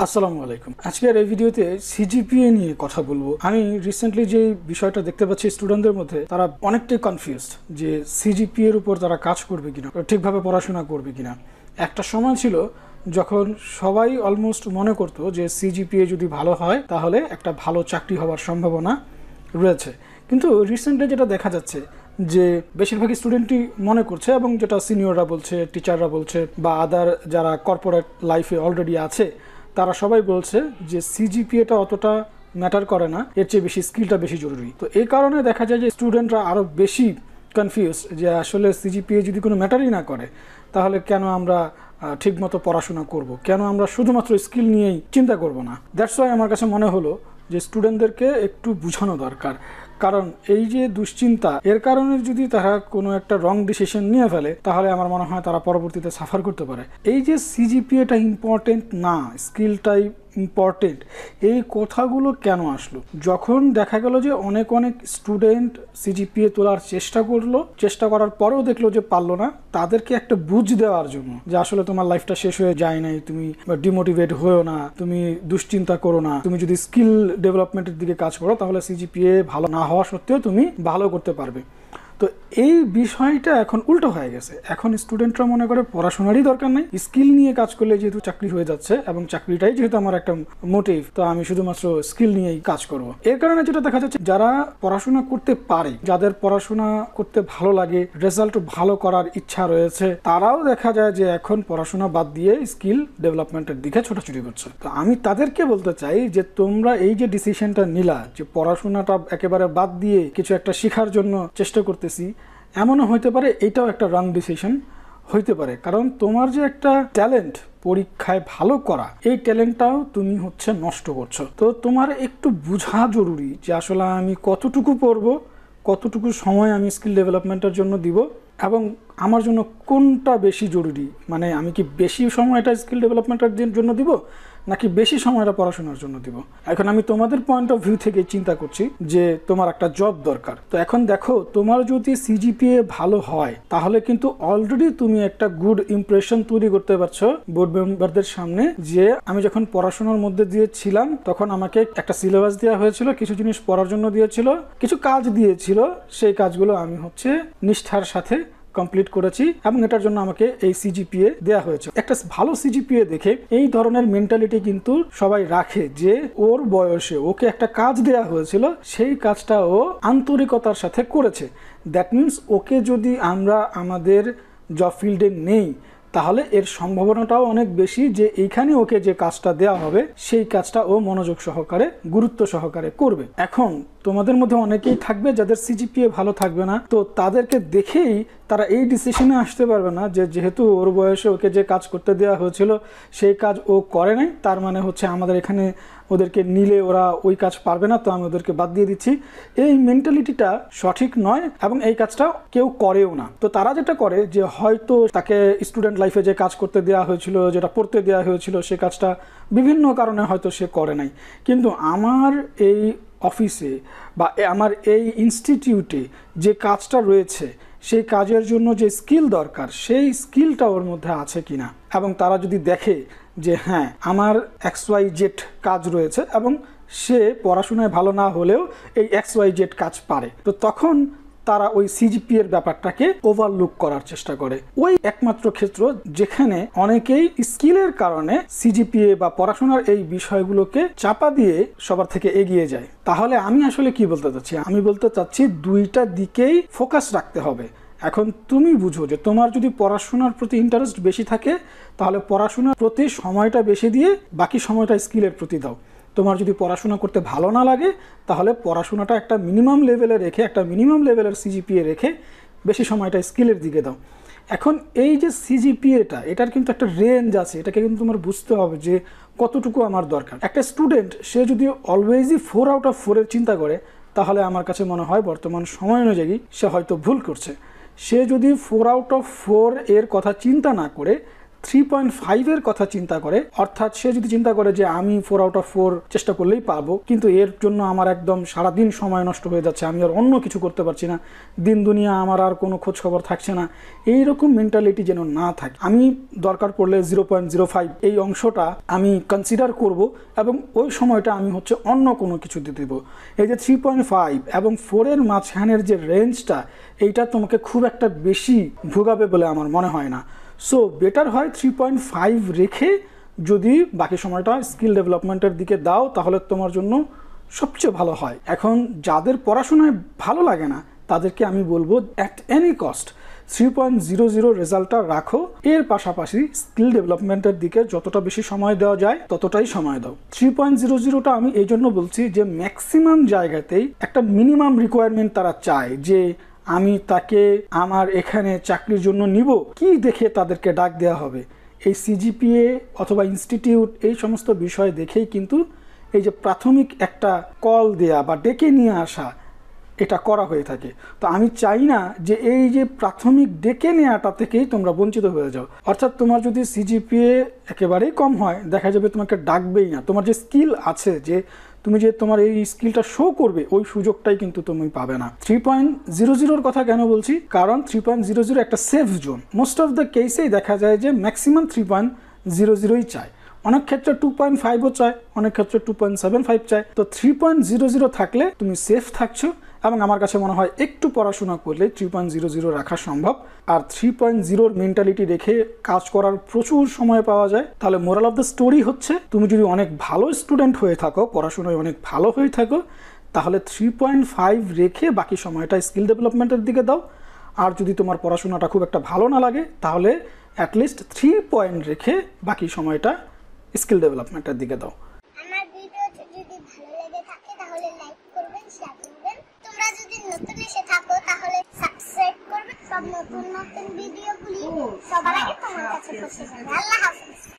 আসসালামু আলাইকুম। আজকের এই ভিডিওতে সিজিপিএ নিয়ে কথা বলবো। আমি রিসেন্টলি যে বিষয়টা দেখতে পাচ্ছি স্টুডেন্টদের মধ্যে, তারা অনেকটাই কনফিউজড যে সিজিপিএ এর উপর তারা কাজ করবে কিনা, ঠিকভাবে পড়াশোনা করবে কিনা। একটা সময় ছিল যখন সবাই অলমোস্ট মনে করতো যে সিজিপিএ যদি ভালো হয় তাহলে একটা ভালো চাকরি হওয়ার সম্ভাবনা রয়েছে, কিন্তু রিসেন্টলি যেটা দেখা যাচ্ছে যে বেশিরভাগ স্টুডেন্টই মনে করছে, এবং যেটা সিনিয়ররা বলছে, টিচাররা বলছে, বা আদার যারা কর্পোরেট লাইফে অলরেডি আছে তারা সবাই বলছে যে সিজিপিএটা অতটা ম্যাটার করে না, এর চেয়ে বেশি স্কিলটা বেশি জরুরি। তো এই কারণে দেখা যায় যে স্টুডেন্টরা আরও বেশি কনফিউজ যে আসলে সিজিপিএ যদি কোনো ম্যাটারই না করে তাহলে কেন আমরা ঠিকমতো পড়াশোনা করব, কেন আমরা শুধুমাত্র স্কিল নিয়েই চিন্তা করব না। দ্যাটস ওয়াই আমার কাছে মনে হলো যে স্টুডেন্টদেরকে একটু বোঝানো দরকার, কারণ এই যে দুশ্চিন্তা, এর কারণে যদি তারা কোনো একটা রং ডিসিশন নিয়ে ফেলে তাহলে আমার মনে হয় তারা পরবর্তীতে সাফার করতে পারে। এই যে সিজিপিএটা ইম্পর্টেন্ট না, স্কিলটাই ইম্পর্টেন্ট, এই কথাগুলো কেন আসলো? যখন দেখা গেল যে অনেক স্টুডেন্ট সিজিপিএ তোলার চেষ্টা করার পরেও দেখলো যে পারলো না, তাদেরকে একটা বুঝ দেওয়ার জন্য যে আসলে তোমার লাইফটা শেষ হয়ে যায় নাই, তুমি ডিমোটিভেট হয়েও না, তুমি দুশ্চিন্তা করো না, তুমি যদি স্কিল ডেভেলপমেন্টের দিকে কাজ করো তাহলে সিজিপিএ ভালো না হওয়া সত্ত্বেও তুমি ভালো করতে পারবে। তো এই বিষয়টা এখন উল্টো হয়ে গেছে। এখন স্টুডেন্টরা মনে করে পড়াশোনারই দরকার নেই, স্কিল নিয়ে কাজ করলে যেহেতু চাকরি হয়ে যাচ্ছে এবং চাকরিটাই যেহেতু আমার একটা মোটিভ, তো আমি শুধুমাত্র স্কিল নিয়েই কাজ করব। এর কারণে যেটা দেখা যাচ্ছে, যারা পড়াশোনা করতে পারে, যাদের পড়াশোনা করতে ভালো লাগে, রেজাল্ট ভালো করার ইচ্ছা রয়েছে, তারাও দেখা যায় যে এখন পড়াশোনা বাদ দিয়ে স্কিল ডেভেলপমেন্টের দিকে ছোটাছুটি করছে। তো আমি তাদেরকে বলতে চাই যে তোমরা এই যে ডিসিশনটা নিলা যে পড়াশোনাটা একেবারে বাদ দিয়ে কিছু একটা শেখার জন্য চেষ্টা করতে, এমনও হইতে পারে এটাও একটা রং ডিসিশন হইতে পারে। কারণ তোমার যে একটা ট্যালেন্ট পরীক্ষায় ভালো করা, এই ট্যালেন্টটাও তুমি নষ্ট করছো। তো তোমার একটু বোঝা জরুরি যে আসলে আমি কতটুকু পড়বো, কতটুকু সময় আমি স্কিল ডেভেলপমেন্টের জন্য দিব, এবং আমার জন্য কোনটা বেশি জরুরি। মানে আমি কি বেশি সময়টা স্কিল ডেভেলপমেন্টের জন্য দিব, নাকি বেশি সময়টা পড়াশোনার জন্য দিব? এখন আমি তোমাদের পয়েন্ট অফ ভিউ থেকে চিন্তা করছি যে তোমার একটা জব দরকার। তো এখন দেখো, তোমার যদি সিজিপিএ ভালো হয় তাহলে কিন্তু অলরেডি তুমি একটা গুড ইমপ্রেশন তৈরি করতে পারছো বোর্ড মেম্বারদের সামনে, যে আমি যখন পড়াশোনার মধ্যে দিয়ে ছিলাম তখন আমাকে একটা সিলেবাস দেওয়া হয়েছিল, কিছু জিনিস পড়ার জন্য দিয়েছিল, কিছু কাজ দিয়েছিল, সেই কাজগুলো আমি নিষ্ঠার সাথে কমপ্লিট করেছি এবং এটার জন্য আমাকে এই সিজিপিএ দেয়া হয়েছে। একটা ভালো সিজিপিএ দেখে এই ধরনের মেন্টালিটি কিন্তু সবাই রাখে যে ওর বয়সে ওকে একটা কাজ দেয়া হয়েছিল, সেই কাজটা ও আন্তরিকতার সাথে করেছে। দ্যাট মিনস ওকে যদি আমরা আমাদের জব ফিল্ডে নেই তাহলে এর সম্ভাবনাটাও অনেক বেশি যে এইখানে ওকে যে কাজটা দেওয়া হবে সেই কাজটা ও মনোযোগ সহকারে, গুরুত্ব সহকারে করবে। এখন তোমাদের মধ্যে অনেকেই থাকবে যাদের সিজিপিএ ভালো থাকবে না, তো তাদেরকে দেখেই তারা এই ডিসিশনে আসতে পারবে না যে যেহেতু ওর বয়সে ওকে যে কাজ করতে দেওয়া হয়েছিল সেই কাজ ও করে নাই, তার মানে আমাদের এখানে ওদেরকে নিলে ওরা ওই কাজ পারবে না, তো আমি ওদেরকে বাদ দিয়ে দিচ্ছি। এই মেন্টালিটিটা সঠিক নয় এবং এই কাজটা কেউ করেও না। তো তারা যেটা করে যে হয়তো তাকে স্টুডেন্ট লাইফে যে কাজ করতে দেওয়া হয়েছিল, যেটা পড়তে দেওয়া হয়েছিল, সে কাজটা বিভিন্ন কারণে হয়তো সে করে নাই, কিন্তু আমার এই অফিসে বা আমার এই ইনস্টিটিউটে যে কাজটা রয়েছে সেই কাজের জন্য যে স্কিল দরকার সেই স্কিলটা ওর মধ্যে আছে কিনা, এবং তারা যদি দেখে যে হ্যাঁ আমার XYZ কাজ রয়েছে এবং সে পড়াশোনায় ভালো না হলেও এই XYZ কাজ পারে, তো তখন তারা ওই সিজিপিএ এর ব্যাপারটাকে ওভারলুক করার চেষ্টা করে। ওই একমাত্র ক্ষেত্র যেখানে অনেকেই স্কিলের কারণে সিজিপিএ বা পড়াশোনার এই বিষয়গুলোকে চাপা দিয়ে সবার থেকে এগিয়ে যায়। তাহলে আমি আসলে কি বলতে চাচ্ছি? আমি বলতে চাচ্ছি দুইটা দিকেই ফোকাস রাখতে হবে। এখন তুমি বুঝো যে তোমার যদি পড়াশোনার প্রতি ইন্টারেস্ট বেশি থাকে তাহলে পড়াশোনার প্রতি সময়টা বেশি দিয়ে বাকি সময়টা স্কিলের প্রতি দাও। তোমার যদি পড়াশোনা করতে ভালো না লাগে তাহলে পড়াশোনাটা একটা মিনিমাম লেভেলে রেখে, একটা মিনিমাম লেভেলের সিজিপিএ রেখে বেশি সময়টা স্কিলের দিকে দাও। এখন এই যে সিজিপিএটা, এটার কিন্তু একটা রেঞ্জ আছে, এটাকে কিন্তু তোমার বুঝতে হবে যে কতটুকু আমার দরকার। একটা স্টুডেন্ট সে যদি অলওয়েজই 4 আউট অফ 4 চিন্তা করে তাহলে আমার কাছে মনে হয় বর্তমান সময় অনুযায়ী সে হয়তো ভুল করছে। সে যদি 4 আউট অফ 4 এর কথা চিন্তা না করে 3.5 এর কথা চিন্তা করে, অর্থাৎ সে যদি চিন্তা করে যে আমি 4 আউট অফ 4 চেষ্টা করলেই পারবো, কিন্তু এর জন্য আমার একদম সারাদিন সময় নষ্ট হয়ে যাচ্ছে, আমি আর অন্য কিছু করতে পারছি না, দিন দুনিয়া আমার আর কোনো খোঁজ খবর থাকছে না, এইরকম মেন্টালিটি যেন না থাকে। আমি দরকার পড়লে 0.05 এই অংশটা আমি কনসিডার করব এবং ওই সময়টা আমি হচ্ছে অন্য কোনো কিছু দিয়ে দেবো। এই যে 3.5 এবং 4 এর মাঝখানের যে রেঞ্জটা, এইটা তোমাকে খুব একটা বেশি ভোগাবে বলে আমার মনে হয় না। সো বেটার হয় 3.5 রেখে যদি বাকি সময়টা স্কিল ডেভেলপমেন্টের দিকে দাও, তাহলে তোমার জন্য সবচেয়ে ভালো হয়। এখন যাদের পড়াশোনায় ভালো লাগে না তাদেরকে আমি বলবো অ্যাট এনি কস্ট 3.00 রেজাল্টটা রাখো, এর পাশাপাশি স্কিল ডেভেলপমেন্টের দিকে যতটা বেশি সময় দেওয়া যায় ততটাই সময় দাও। 3.00টা আমি এই জন্য বলছি যে ম্যাক্সিমাম জায়গাতেই একটা মিনিমাম রিকোয়ারমেন্ট তারা চায় যে আমি তাকে আমার এখানে চাকরির জন্য নিব, কি দেখে তাদেরকে ডাক দেওয়া হবে, এই সিজিপিএ অথবা ইনস্টিটিউট এই সমস্ত বিষয় দেখেই কিন্তু এই যে প্রাথমিক একটা কল দেয়া বা ডেকে নিয়ে আসা এটা করা হয়ে থাকে। তো আমি চাই না যে এই যে প্রাথমিক ডেকে নেওয়াটা থেকেই তোমরা বঞ্চিত হয়ে যাও। অর্থাৎ তোমার যদি সিজিপিএ একেবারেই কম হয়, দেখা যাবে তোমাকে ডাকবেই না, তোমার যে স্কিল আছে, যে তুমি যে তোমার এই স্কিলটা শো করবে, ওই সুযোগটাই কিন্তু তুমি পাবে না। 3.00 কথা কেন বলছি, কারণ 3.00 একটা safe zone. Most of the কেসেই দেখা যায় যে ম্যাক্সিমাম 3.00ই চায়, অনেক ক্ষেত্রে 2.5ও চায়, অনেক ক্ষেত্রে 2.75 চায়। তো 3.00 থাকলে তুমি সেফ থাকছো এবং আমার কাছে মনে হয় একটু পড়াশোনা করলে 3.00 রাখা সম্ভব। আর 3.0 মেন্টালিটি রেখে কাজ করার প্রচুর সময় পাওয়া যায়। তাহলে মোরাল অফ দ্য স্টোরি হচ্ছে, তুমি যদি অনেক ভালো স্টুডেন্ট হয়ে থাকো, পড়াশোনায় অনেক ভালো হয়ে থাকো, তাহলে 3.5 রেখে বাকি সময়টা স্কিল ডেভেলপমেন্টের দিকে দাও। আর যদি তোমার পড়াশোনাটা খুব একটা ভালো না লাগে, তাহলে অ্যাটলিস্ট 3 পয়েন্ট রেখে বাকি সময়টা স্কিল ডেভেলপমেন্টের দিকে দাও। আমার ভিডিওটি যদি ভালো লেগে থাকে তাহলে লাইক করবেন, শেয়ার করবেন। তোমরা যদি নতুন এসে থাকো তাহলে সাবস্ক্রাইব করবে। সব নতুন নতুন ভিডিওগুলি সবার আগে তোমার কাছে পৌঁছে যাবে। আল্লাহ হাফেজ।